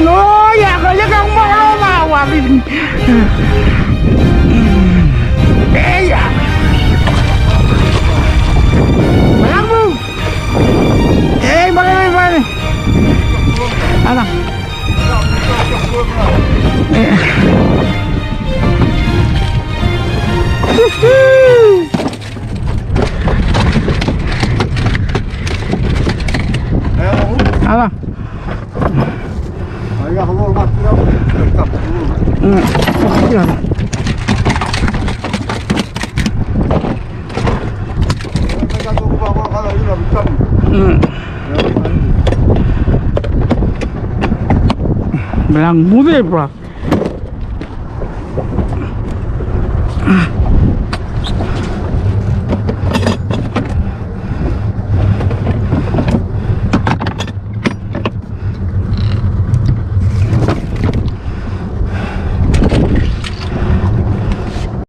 Oh ya kaya kang mawa ya Melangmud mana ano ano Ya Allah makna. Yan. Melangmud bro.